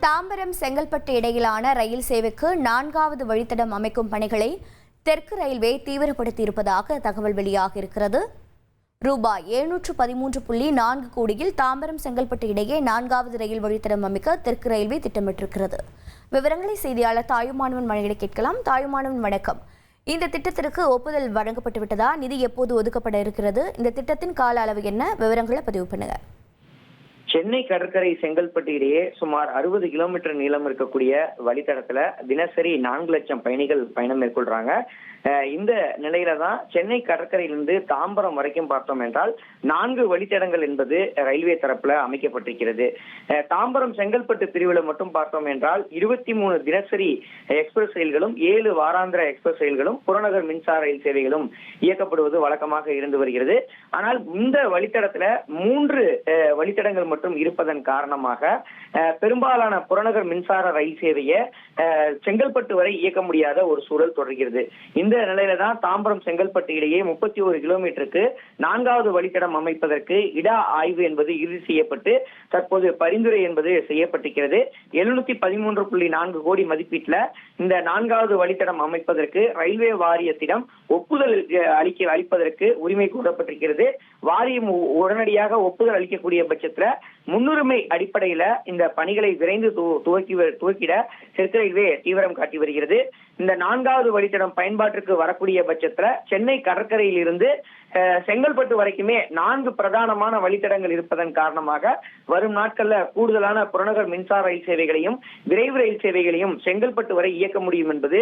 தாம்பரம் செங்கல்பட்டு இடையிலான ரயில் சேவைக்கு 4வது வழித்தடம் அமைக்கும் பணிகளை தெற்கு ரயில்வே தீவிரப்படுத்தியிருப்பதாக தகவல் வெளியாகியிருக்கிறது. ரூபாய் 713.4 கோடியில் தாம்பரம் செங்கல்பட்டு இடையே 4வது ரயில் வழித்தடம் அமைக்க தெற்கு ரயில்வே திட்டமிட்டிருக்கிறது. விவரங்களை செய்தியாளர் தாயுமானவன் வழங்கிட கேட்கலாம். தாயுமானவன் வணக்கம். இந்த திட்டத்திற்கு ஒப்புதல் வழங்கப்பட்டு விட்டதா? நிதி எப்போது ஒதுக்கப்பட இருக்கிறது? இந்த திட்டத்தின் கால அளவு என்ன? விவரங்களை பதிவு பண்ணுங்க. சென்னை கடற்கரை செங்கல்பட்டு இடையே சுமார் 60 கிலோமீட்டர் நீளம் இருக்கக்கூடிய வழித்தடத்துல தினசரி 4 லட்சம் பயணிகள் பயணம் மேற்கொள்றாங்க. இந்த நிலையில தான் சென்னை கடற்கரையிலிருந்து தாம்பரம் வரைக்கும் பார்த்தோம் என்றால் 4 வழித்தடங்கள் என்பது ரயில்வே தரப்புல அமைக்கப்பட்டிருக்கிறது. தாம்பரம் செங்கல்பட்டு பிரிவுல மட்டும் பார்த்தோம் என்றால் 23 தினசரி எக்ஸ்பிரஸ் ரயில்களும் 7 வாராந்திர எக்ஸ்பிரஸ் ரயில்களும் புறநகர் மின்சார ரயில் சேவைகளும் இயக்கப்படுவது வழக்கமாக இருந்து வருகிறது. ஆனால் இந்த வழித்தடத்துல 3 வழித்தடங்கள் மட்டும் இருப்பதன் காரணமாக பெரும்பாலான புறநகர் மின்சார ரயில் சேவையை செங்கல்பட்டு வரை இயக்க முடியாத ஒரு சூழல் தொடர்கிறது. இந்த நிலையில தான் தாம்பரம் செங்கல்பட்டு இடையே 31 கிலோமீட்டருக்கு 4வது வழித்தடம் அமைப்பதற்கு இட ஆய்வு என்பது இறுதி செய்யப்பட்டு தற்போது பரிந்துரை என்பது செய்யப்பட்டிருக்கிறது. 713.4 கோடி மதிப்பீட்டுல இந்த 4வது வழித்தடம் அமைப்பதற்கு ரயில்வே வாரியத்திடம் ஒப்புதல் அளிப்பதற்கு உரிமை கூறப்பட்டிருக்கிறது. வாரியம் உடனடியாக ஒப்புதல் அளிக்கக்கூடிய பட்சத்துல முன்னுரிமை அடிப்படையில இந்த பணிகளை விரைந்து துவக்கிட தெற்கு ரயில்வே தீவிரம் காட்டி வருகிறது. இந்த 4வது வழித்தடம் பயன்பாட்டிற்கு வரக்கூடிய பட்சத்துல சென்னை கடற்கரையில் இருந்து செங்கல்பட்டு வரைக்குமே 4 பிரதானமான வழித்தடங்கள் இருப்பதன் காரணமாக வரும் நாட்கள்ல கூடுதலான புறநகர் மின்சார ரயில் சேவைகளையும் விரைவு ரயில் சேவைகளையும் செங்கல்பட்டு வரை இயக்க முடியும் என்பது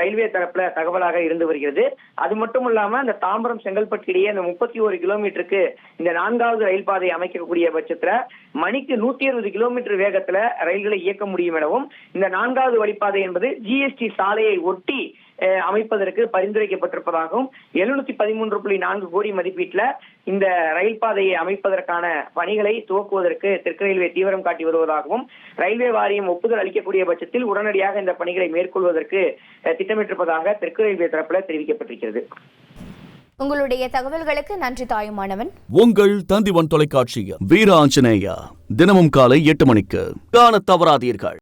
ரயில்வே தரப்புல தகவலாக இருந்து வருகிறது. அது மட்டும் இல்லாம இந்த தாம்பரம் செங்கல்பட்டு இடையே இந்த 31 கிலோமீட்டருக்கு இந்த 4வது ரயில் பாதை அமைக்கக்கூடிய பட்சத்துல மணிக்கு 160 கிலோமீட்டர் வேகத்துல ரயில்களை இயக்க முடியும் எனவும் இந்த 4வது வழிப்பாதை என்பது ஜிஎஸ்டி சாலையை ஒட்டி அமைப்பதற்கு பரிந்துரைக்கப்பட்டிருப்பதாகவும் 713.4 கோடி மதிப்பீட்டுல இந்த ரயில் பாதையை அமைப்பதற்கான பணிகளை துவக்குவதற்கு தெற்கு ரயில்வே தீவிரம் காட்டி வருவதாகவும் ரயில்வே வாரியம் ஒப்புதல் அளிக்கக்கூடிய பட்சத்தில் உடனடியாக இந்த பணிகளை மேற்கொள்வதற்கு திட்டமிட்டிருப்பதாக தெற்கு ரயில்வே தரப்புல தெரிவிக்கப்பட்டிருக்கிறது. உங்களுடைய தகவல்களுக்கு நன்றி தாயுமானவன். உங்கள் தந்திவன் தொலைக்காட்சியில் வீர ஆஞ்சநேயா தினமும் காலை 8 மணிக்கு காண தவறாதீர்கள்.